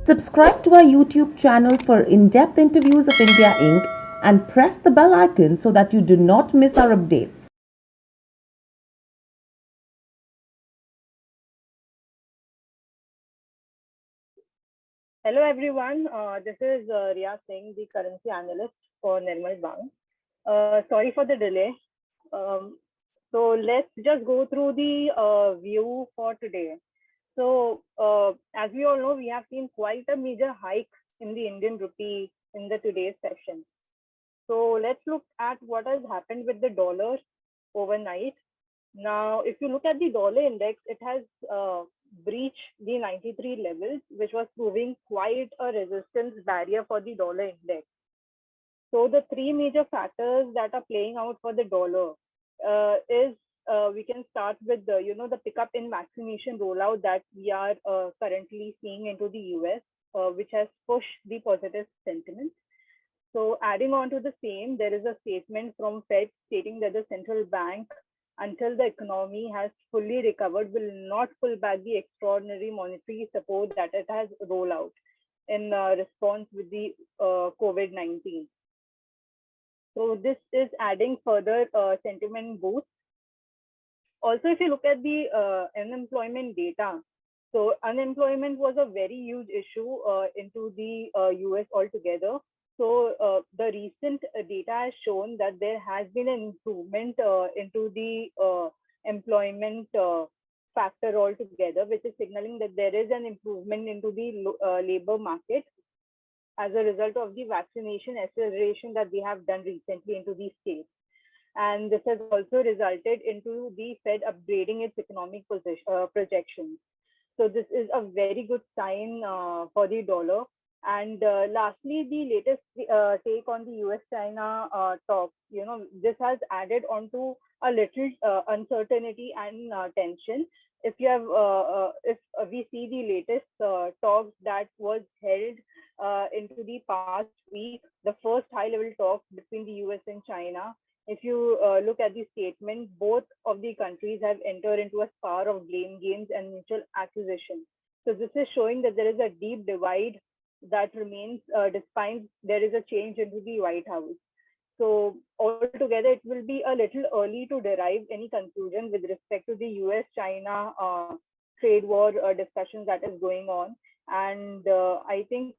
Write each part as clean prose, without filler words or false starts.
Subscribe to our YouTube channel for in-depth interviews of India Inc. and press the bell icon so that you do not miss our updates. Hello everyone, this is Riya Singh, the currency analyst for Nirmal Bang. Sorry for the delay. Um, so let's just go through the view for today. As we all know, we have seen quite a major hike in the Indian rupee in the today's session. So let's look at what has happened with the dollar overnight. Now, if you look at the dollar index, it has breached the 93 levels, which was proving quite a resistance barrier for the dollar index. So the three major factors that are playing out for the dollar is we can start with the pickup in vaccination rollout that we are currently seeing into the US, which has pushed the positive sentiment. So adding on to the same, there is a statement from Fed stating that the central bank, until the economy has fully recovered, will not pull back the extraordinary monetary support that it has rolled out in response with the COVID-19. So this is adding further sentiment boost. Also, if you look at the unemployment data, so unemployment was a very huge issue into the US altogether. So the recent data has shown that there has been an improvement into the employment factor altogether, which is signaling that there is an improvement into the labor market as a result of the vaccination acceleration that we have done recently into these states. And this has also resulted into the Fed upgrading its economic projections. So this is a very good sign for the dollar. And lastly, the latest take on the US-China talks, this has added onto a little uncertainty and tension. If we see the latest talks that was held into the past week, the first high-level talks between the US and China, if you look at the statement, both of the countries have entered into a spar of blame games and mutual accusation. So this is showing that there is a deep divide that remains despite there is a change into the White House. So altogether, it will be a little early to derive any conclusion with respect to the US-China trade war discussions that is going on. And I think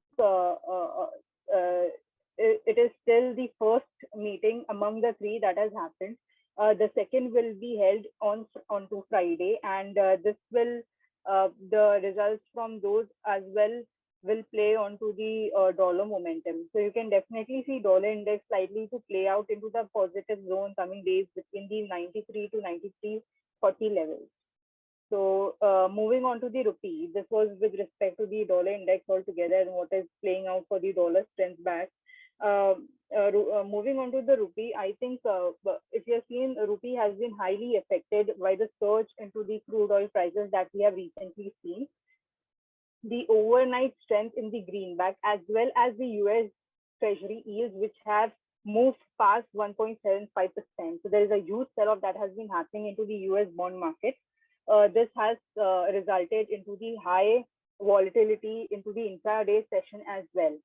it is still the first meeting among the three that has happened. The second will be held on to Friday, and this will the results from those as well will play onto the dollar momentum. So you can definitely see dollar index likely to play out into the positive zone coming days between the 93 to 93.40 levels. So moving on to the rupee, this was with respect to the dollar index altogether and what is playing out for the dollar strength back. Moving on to the rupee, I think if you're seeing rupee has been highly affected by the surge into the crude oil prices that we have recently seen. The overnight strength in the greenback, as well as the US Treasury yields, which have moved past 1.75%. So there is a huge sell-off that has been happening into the US bond market. This has resulted into the high volatility into the intraday session as well.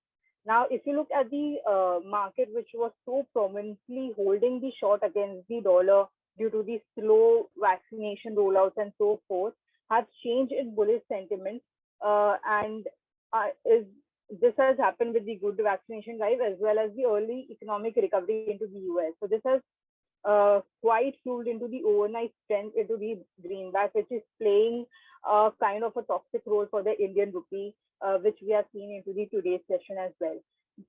Now, if you look at the market, which was so prominently holding the short against the dollar due to the slow vaccination rollouts and so forth, has changed its bullish sentiment and is this has happened with the good vaccination drive as well as the early economic recovery into the US. So this has quite fueled into the overnight strength into the greenback, which is playing kind of a toxic role for the Indian rupee, which we have seen into the today's session as well.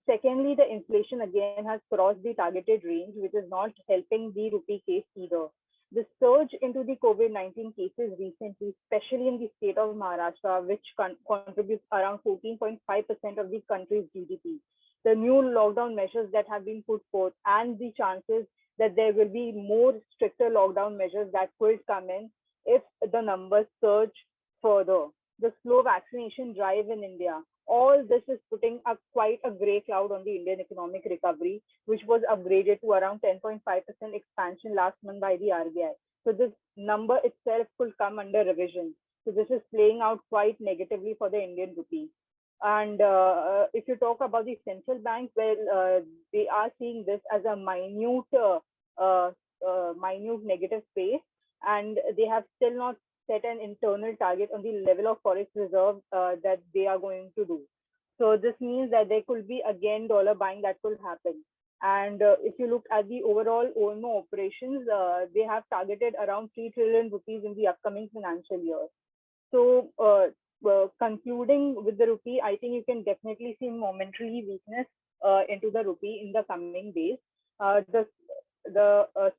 Secondly, the inflation again has crossed the targeted range, which is not helping the rupee case either. The surge into the COVID-19 cases recently, especially in the state of Maharashtra, which contributes around 14.5% of the country's GDP, the new lockdown measures that have been put forth, and the chances that there will be more stricter lockdown measures that could come in if the numbers surge further. The slow vaccination drive in India, all this is putting up quite a grey cloud on the Indian economic recovery, which was upgraded to around 10.5% expansion last month by the RBI. So this number itself could come under revision. So this is playing out quite negatively for the Indian rupee. And if you talk about the central banks, well, they are seeing this as a uh, minute negative space, and they have still not set an internal target on the level of forex reserve that they are going to do. So this means that there could be again dollar buying that could happen. And if you look at the overall OMO operations, they have targeted around 3 trillion rupees in the upcoming financial year. So, concluding with the rupee, I think you can definitely see momentary weakness into the rupee in the coming days. The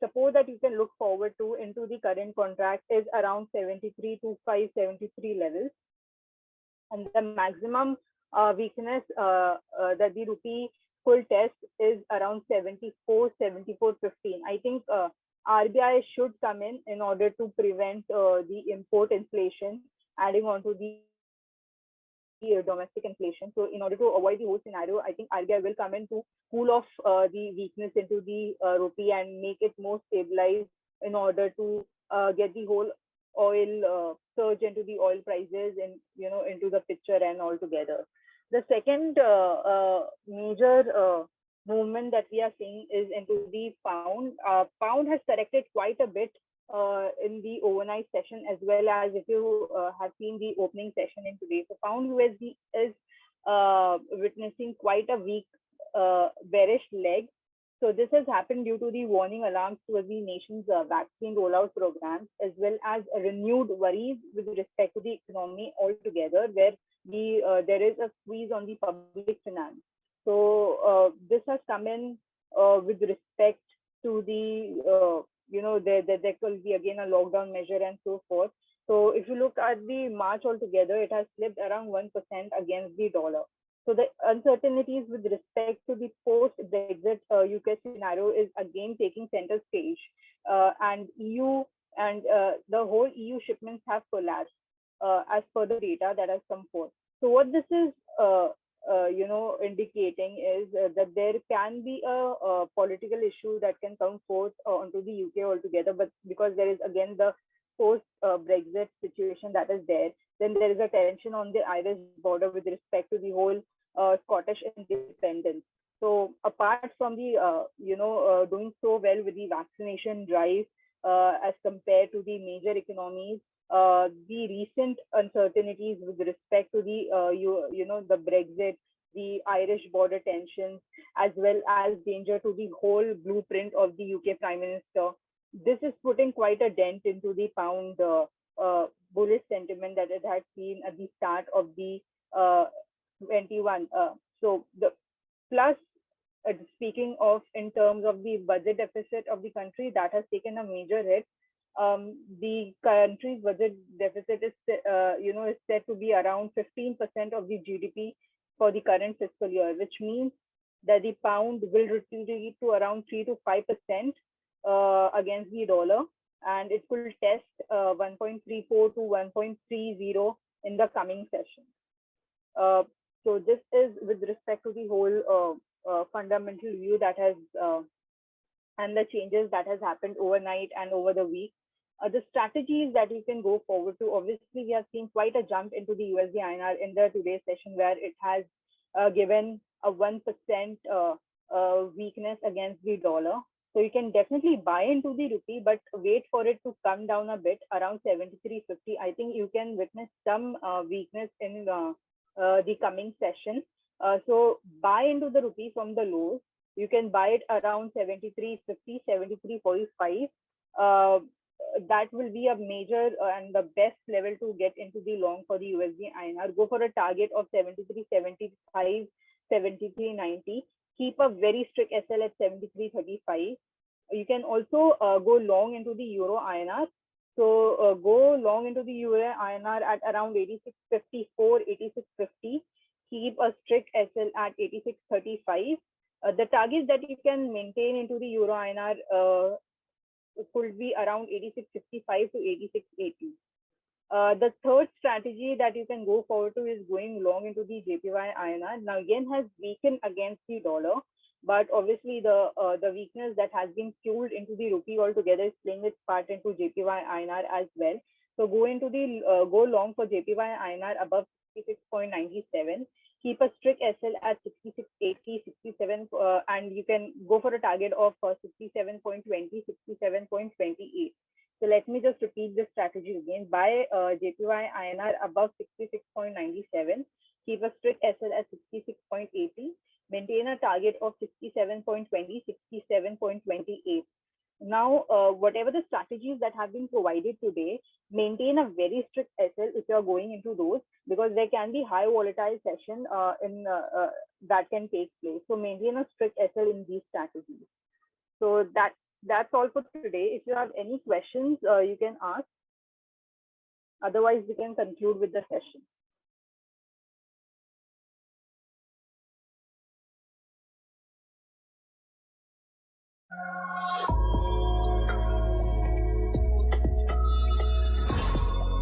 support that you can look forward to into the current contract is around 73 to 573 levels, and the maximum weakness that the rupee could test is around 74, 74.15. I think RBI should come in order to prevent the import inflation adding on to the domestic inflation. So in order to avoid the whole scenario, I think RBI will come in to cool off the weakness into the rupee and make it more stabilized in order to get the whole oil surge into the oil prices and into the picture and all together. The second major movement that we are seeing is into the pound. Pound has corrected quite a bit in the overnight session, as well as if you have seen the opening session in today. So pound USD is witnessing quite a weak bearish leg. So this has happened due to the warning alarms towards the nation's vaccine rollout programs, as well as renewed worries with respect to the economy altogether, where there is a squeeze on the public finance. So this has come in with respect to the there could be again a lockdown measure and so forth. So if you look at the March altogether, it has slipped around 1% against the dollar. So the uncertainties with respect to the post-Brexit UK scenario is again taking center stage, and EU and the whole EU shipments have collapsed as per the data that has come forth. So what this is, indicating is that there can be a political issue that can come forth onto the UK altogether, but because there is again the post Brexit situation that is there, then there is a tension on the Irish border with respect to the whole Scottish independence. So apart from the doing so well with the vaccination drive as compared to the major economies, the recent uncertainties with respect to the the Brexit, the Irish border tensions, as well as danger to the whole blueprint of the UK Prime Minister. This is putting quite a dent into the pound bullish sentiment that it had seen at the start of the uh, 21. So the plus, speaking of in terms of the budget deficit of the country, that has taken a major hit. The country's budget deficit is is said to be around 15% of the GDP for the current fiscal year, which means that the pound will retreat to around 3 to 5% against the dollar, and it could test 1.34 to 1.30 in the coming session. Uh, so this is with respect to the whole fundamental view that has and the changes that has happened overnight and over the week. The strategies that you can go forward to, obviously, we have seen quite a jump into the USD INR in the today's session, where it has given a 1% weakness against the dollar. So you can definitely buy into the rupee, but wait for it to come down a bit around 73.50. I think you can witness some weakness in the coming session. So buy into the rupee from the lows. You can buy it around 73.50, 73.45. Uh, that will be a major and the best level to get into the long for the USD INR. Go for a target of 73.75, 73.90. Keep a very strict SL at 73.35. You can also go long into the Euro INR. So go long into the Euro INR at around 86.54, 86.50. Keep a strict SL at 86.35. The targets that you can maintain into the Euro INR could be around 86.65 to 86.80. The third strategy that you can go forward to is going long into the JPY INR. Now yen has weakened against the dollar, but obviously the weakness that has been fueled into the rupee altogether is playing its part into JPY INR as well. So go into the go long for JPY INR above 66.97. keep a strict SL at 66, 80, 67, and you can go for a target of 67.20, 67.28. So let me just repeat this strategy again. Buy JPY INR above 66.97, keep a strict SL at 66.80, maintain a target of 67.20, 67.28. Now, whatever the strategies that have been provided today, maintain a very strict SL if you're going into those, because there can be high volatile session that can take place. So maintain a strict SL in these strategies. So that's all for today. If you have any questions, you can ask. Otherwise, we can conclude with the session.